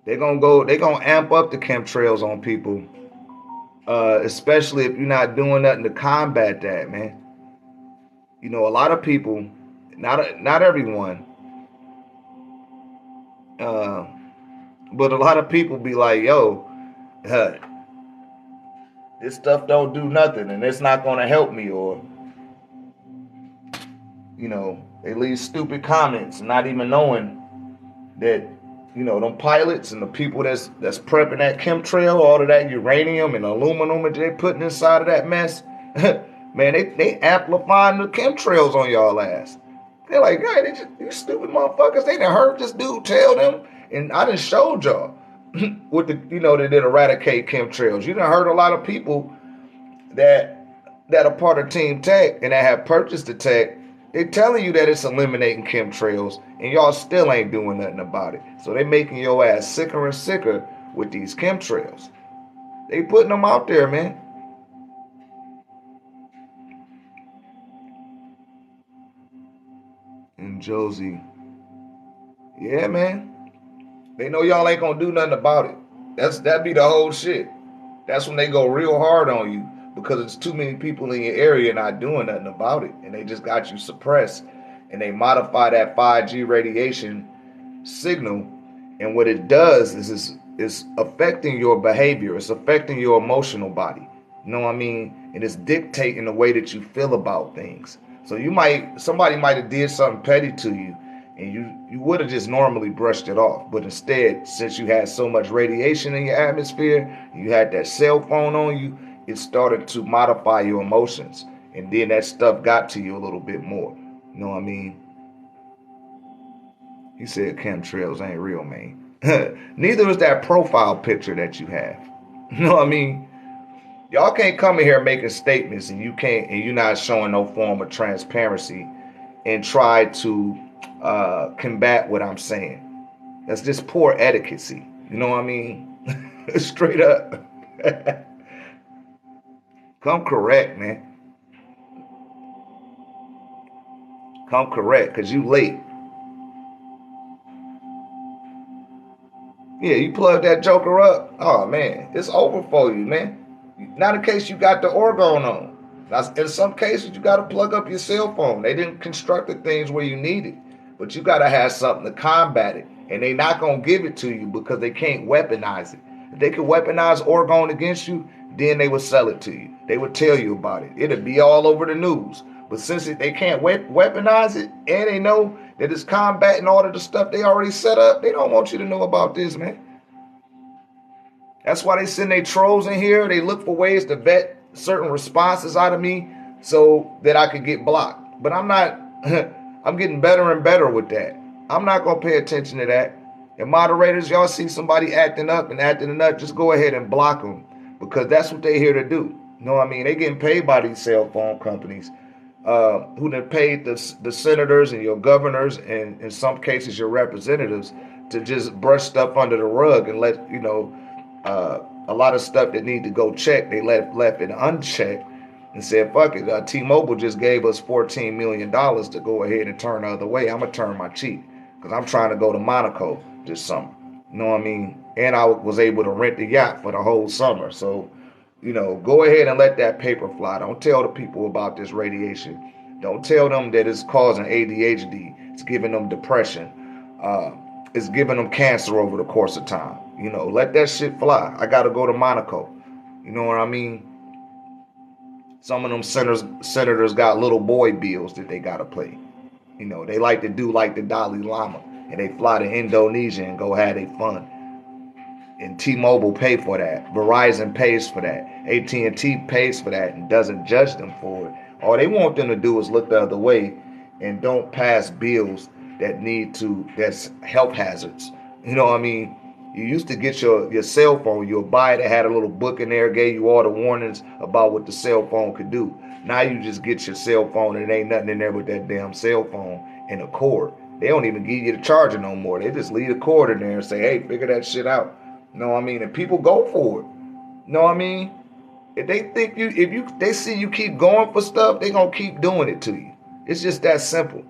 They're gonna amp up the chemtrails on people, especially if you're not doing nothing to combat that, man. You know, a lot of people, not everyone, uh, but a lot of people be like, "Yo, uh, this stuff don't do nothing, and it's not gonna help me," or you know, they leave stupid comments, not even knowing that them pilots and the people that's prepping that chemtrail, all of that uranium and aluminum that they putting inside of that mess, man, they amplifying the chemtrails on y'all ass. They're like, hey, these stupid motherfuckers, they done heard this dude tell them, and I done showed y'all with they did eradicate chemtrails. You done heard a lot of people that are part of Team Tech and that have purchased the tech. They telling you that it's eliminating chemtrails, and y'all still ain't doing nothing about it. So they making your ass sicker and sicker with these chemtrails. They putting them out there, man. And Josie, yeah, man. They know y'all ain't gonna do nothing about it. That'd be the whole shit. That's when they go real hard on you because it's too many people in your area not doing nothing about it, and they just got you suppressed, and they modify that 5G radiation signal, and what it does is it's affecting your behavior. It's affecting your emotional body. You know what I mean? And it's dictating the way that you feel about things. So somebody might have did something petty to you, and you would have just normally brushed it off. But instead, since you had so much radiation in your atmosphere, you had that cell phone on you, it started to modify your emotions. And then that stuff got to you a little bit more. You know what I mean? He said chemtrails ain't real, man. Neither is that profile picture that you have. You know what I mean? Y'all can't come in here making statements and you're not showing no form of transparency and try to combat what I'm saying. That's just poor etiquette. You know what I mean? Straight up. Come correct, man. Come correct, cause you late. Yeah, you plug that joker up. Oh man, it's over for you, man. Not in case you got the orgone on. Now, in some cases, you got to plug up your cell phone. They didn't construct the things where you need it, but you got to have something to combat it. And they not gonna give it to you because they can't weaponize it. If they could weaponize orgone against you, then they would sell it to you. They would tell you about it. It'd be all over the news. But since they can't weaponize it, and they know that it's combating all of the stuff they already set up, they don't want you to know about this, man. That's why they send their trolls in here. They look for ways to vet certain responses out of me so that I could get blocked. But I'm not, I'm getting better and better with that. I'm not going to pay attention to that. And moderators, y'all see somebody acting up and acting a nut, just go ahead and block them because that's what they're here to do. You know what I mean? They getting paid by these cell phone companies who done paid the senators and your governors and in some cases your representatives to just brush stuff under the rug and let, a lot of stuff that need to go check, they left it unchecked and said, fuck it, T-Mobile just gave us $14 million to go ahead and turn the other way. I'm going to turn my cheek because I'm trying to go to Monaco this summer. You know what I mean? And I was able to rent the yacht for the whole summer. So, go ahead and let that paper fly. Don't tell the people about this radiation. Don't tell them that it's causing ADHD. It's giving them depression. It's giving them cancer over the course of time. Let that shit fly. I got to go to Monaco. You know what I mean? Some of them senators got little boy bills that they got to pay. They like to do like the Dalai Lama. And they fly to Indonesia and go have their fun. And T-Mobile pay for that. Verizon pays for that. AT&T pays for that and doesn't judge them for it. All they want them to do is look the other way and don't pass bills that's health hazards. You know what I mean? You used to get your cell phone, you'll buy it, it had a little book in there, gave you all the warnings about what the cell phone could do. Now you just get your cell phone and it ain't nothing in there but that damn cell phone and a cord. They don't even give you the charger no more. They just leave the cord in there and say, hey, figure that shit out. You know what I mean? And people go for it. You know what I mean? If they think they see you keep going for stuff, they gonna keep doing it to you. It's just that simple.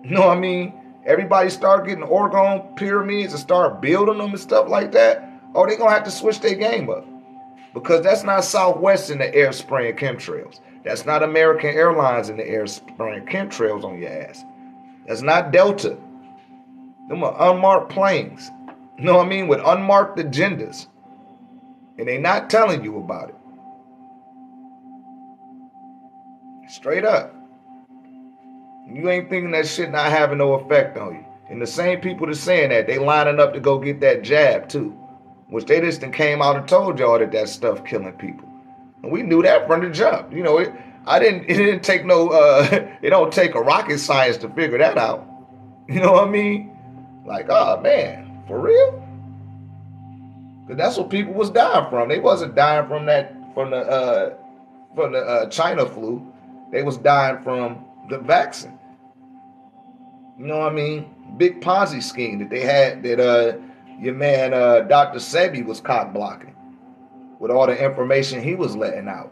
You know what I mean? everybody start getting orgone pyramids and start building them and stuff like that, oh, they're going to have to switch their game up. Because that's not Southwest in the air spraying chemtrails. That's not American Airlines in the air spraying chemtrails on your ass. That's not Delta. Them are unmarked planes. You know what I mean? With unmarked agendas. And they not telling you about it. Straight up. You ain't thinking that shit not having no effect on you. And the same people that's saying that, they lining up to go get that jab too. Which they just came out and told y'all that stuff killing people. And we knew that from the jump. You know, it didn't take no, it don't take a rocket science to figure that out. You know what I mean? Like, oh man, for real? Because that's what people was dying from. They wasn't dying from the China flu. They was dying from the vaccine. You know what I mean? Big Ponzi scheme that they had that your man Dr. Sebi was cock blocking with all the information he was letting out.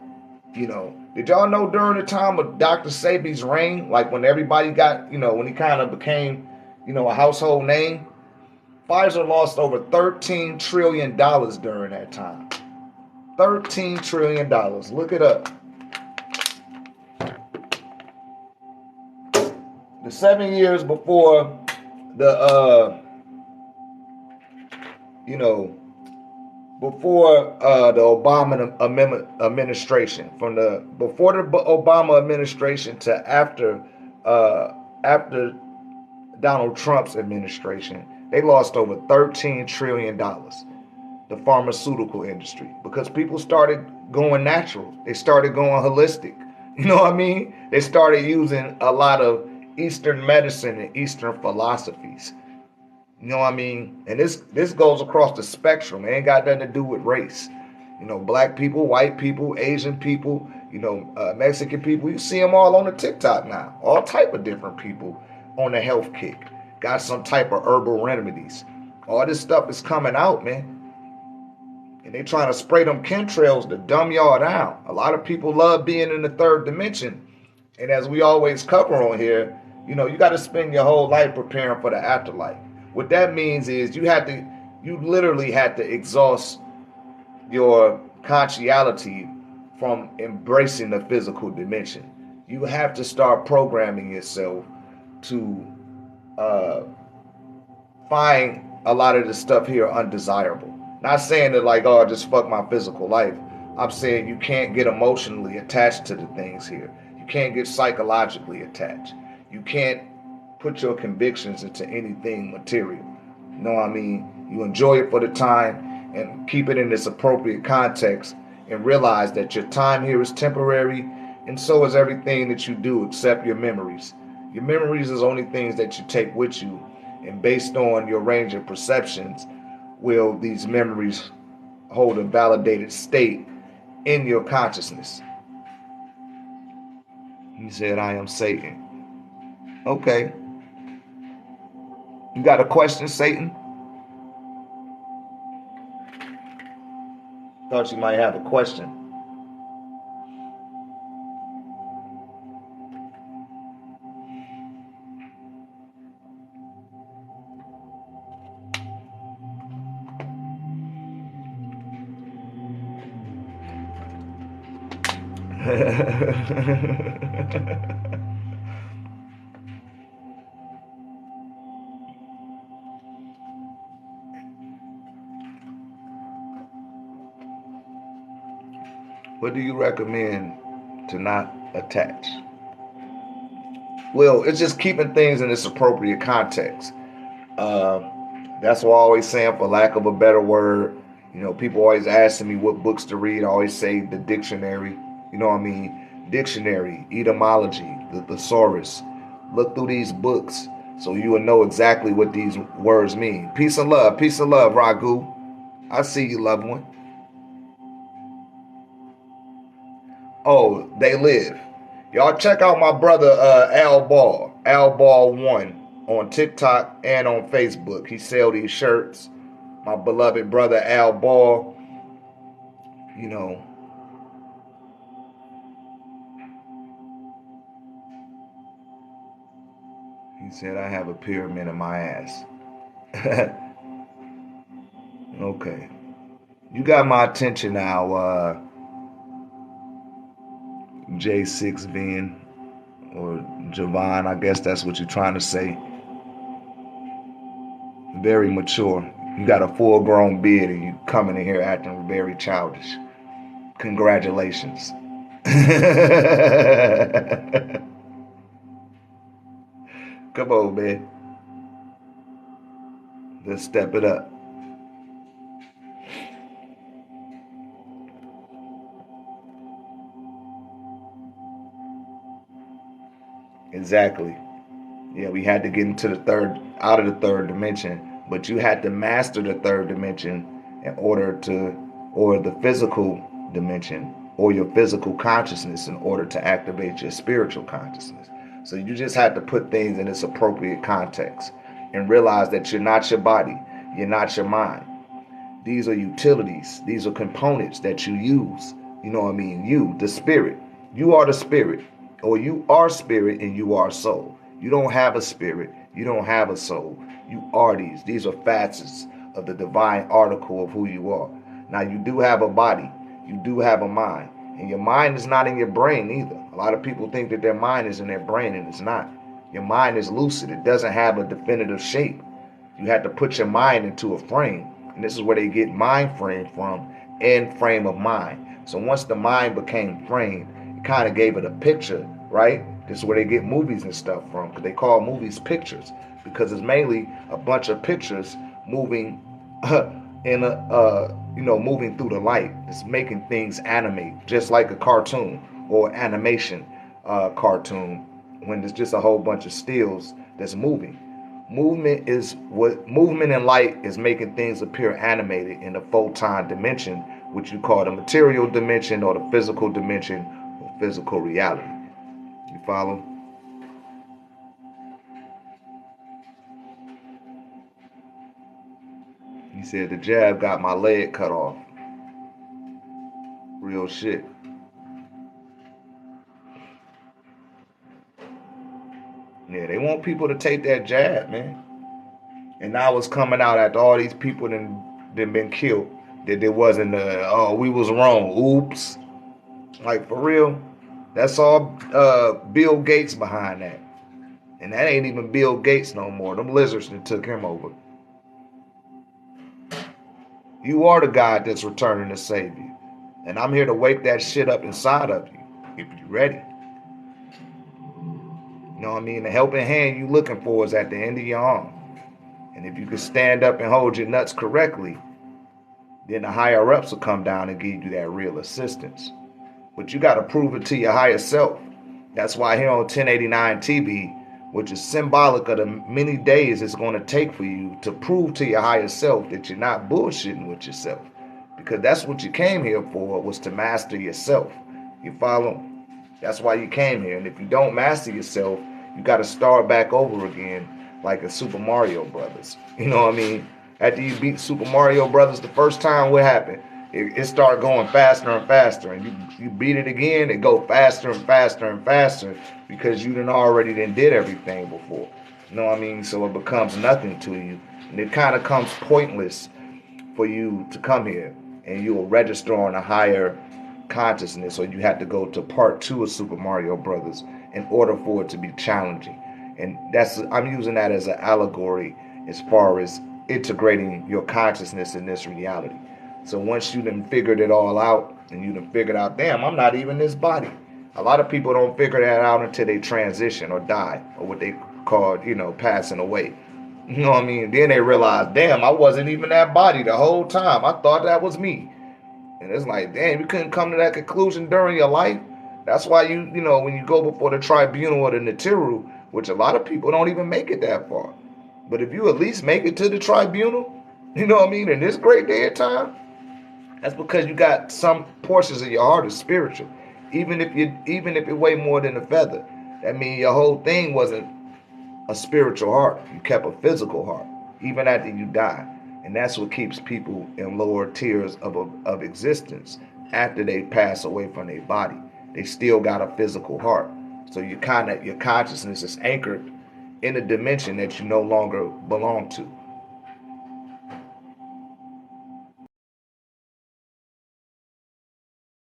You know, did y'all know during the time of Dr. Sebi's reign, like when everybody got, you know, when he kind of became, you know, a household name, Pfizer lost over $13 trillion during that time. $13 trillion. Look it up. The 7 years before the before the Obama administration, before the Obama administration to after Donald Trump's administration, they lost over $13 trillion. The pharmaceutical industry, because people started going natural. They started going holistic. You know what I mean? They started using a lot of Eastern medicine and Eastern philosophies. You know what I mean? And this goes across the spectrum. It ain't got nothing to do with race. You know, black people, white people, Asian people, you know, Mexican people. You see them all on the TikTok now. All type of different people on the health kick. Got some type of herbal remedies. All this stuff is coming out, man. And they trying to spray them chemtrails to dumb y'all down. A lot of people love being in the third dimension. And as we always cover on here, you know, you got to spend your whole life preparing for the afterlife. What that means is you literally had to exhaust your consciality from embracing the physical dimension. You have to start programming yourself to find a lot of the stuff here undesirable. Not saying that like, oh, just fuck my physical life. I'm saying you can't get emotionally attached to the things here. You can't get psychologically attached. You can't put your convictions into anything material. You know what I mean? You enjoy it for the time and keep it in its appropriate context and realize that your time here is temporary, and so is everything that you do except your memories. Your memories is only things that you take with you, and based on your range of perceptions, will these memories hold a validated state in your consciousness. He said, I am Satan. Okay. You got a question, Satan? Thought you might have a question. What do you recommend to not attach? Well, it's just keeping things in its appropriate context. That's what I always saying, for lack of a better word. You know, people always asking me what books to read. I always say the dictionary. You know what I mean? Dictionary, etymology, the thesaurus. Look through these books so you will know exactly what these words mean. Peace and love, Ragu. I see you, loved one. Oh, they live. Y'all check out my brother Al Ball 1 on TikTok and on Facebook. He sell these shirts. My beloved brother Al Ball, you know, He said, I have a pyramid in my ass. Okay. You got my attention now, J6Vin, or Javon, I guess that's what you're trying to say. Very mature. You got a full-grown beard and you coming in here acting very childish. Congratulations. Come on, man. Let's step it up. Exactly. Yeah, we had to get into out of the third dimension, but you had to master the third dimension in order to, or the physical dimension, or your physical consciousness in order to activate your spiritual consciousness. So you just had to put things in its appropriate context and realize that you're not your body, you're not your mind. These are utilities, these are components that you use. You know what I mean? You, the spirit. You are the spirit, or you are spirit and you are soul. You don't have a spirit, you don't have a soul. You are these. These are facets of the divine article of who you are. Now, you do have a body, you do have a mind, and your mind is not in your brain either. A lot of people think that their mind is in their brain, and it's not. Your mind is lucid. It doesn't have a definitive shape. You had to put your mind into a frame, and this is where they get mind frame from, and frame of mind. So once the mind became framed, it kind of gave it a picture, right? This is where they get movies and stuff from, because they call movies pictures, because it's mainly a bunch of pictures moving moving through the light. It's making things animate, just like a cartoon or animation cartoon, when there's just a whole bunch of stills that's moving. Movement in light is making things appear animated in the photon dimension, which you call the material dimension or the physical dimension or physical reality. You follow? He said the jab got my leg cut off. Real shit. Yeah, they want people to take that jab, man. And now it's coming out after all these people then been killed that there wasn't we was wrong. Oops. Like, for real. That's all Bill Gates behind that. And that ain't even Bill Gates no more. Them lizards that took him over. You are the God that's returning to save you. And I'm here to wake that shit up inside of you, if you're ready. You know what I mean? The helping hand you looking for is at the end of your arm. And if you can stand up and hold your nuts correctly, then the higher ups will come down and give you that real assistance. But you got to prove it to your higher self. That's why here on 1089 TV, which is symbolic of the many days it's going to take for you to prove to your higher self that you're not bullshitting with yourself. Because that's what you came here for, was to master yourself. You follow? That's why you came here. And if you don't master yourself, you got to start back over again like a Super Mario Brothers. You know what I mean? After you beat Super Mario Brothers the first time, what happened? It started going faster and faster, and you beat it again, it go faster and faster and faster, because you already did everything before. You know what I mean? So it becomes nothing to you, and it kind of comes pointless for you to come here, and you will register on a higher consciousness, or you have to go to part 2 of Super Mario Brothers in order for it to be challenging. And I'm using that as an allegory as far as integrating your consciousness in this reality. So once you done figured it all out, and you done figured out, damn, I'm not even this body. A lot of people don't figure that out until they transition or die, or what they call, passing away. You know what I mean? Then they realize, damn, I wasn't even that body the whole time. I thought that was me. And it's like, damn, you couldn't come to that conclusion during your life. That's why when you go before the tribunal or the Natiru, which a lot of people don't even make it that far. But if you at least make it to the tribunal, you know what I mean, in this great day of time, that's because you got some portions of your heart is spiritual. Even if it weigh more than a feather, that means your whole thing wasn't a spiritual heart. You kept a physical heart, even after you die. And that's what keeps people in lower tiers of existence after they pass away from their body. They still got a physical heart. So your consciousness is anchored in a dimension that you no longer belong to.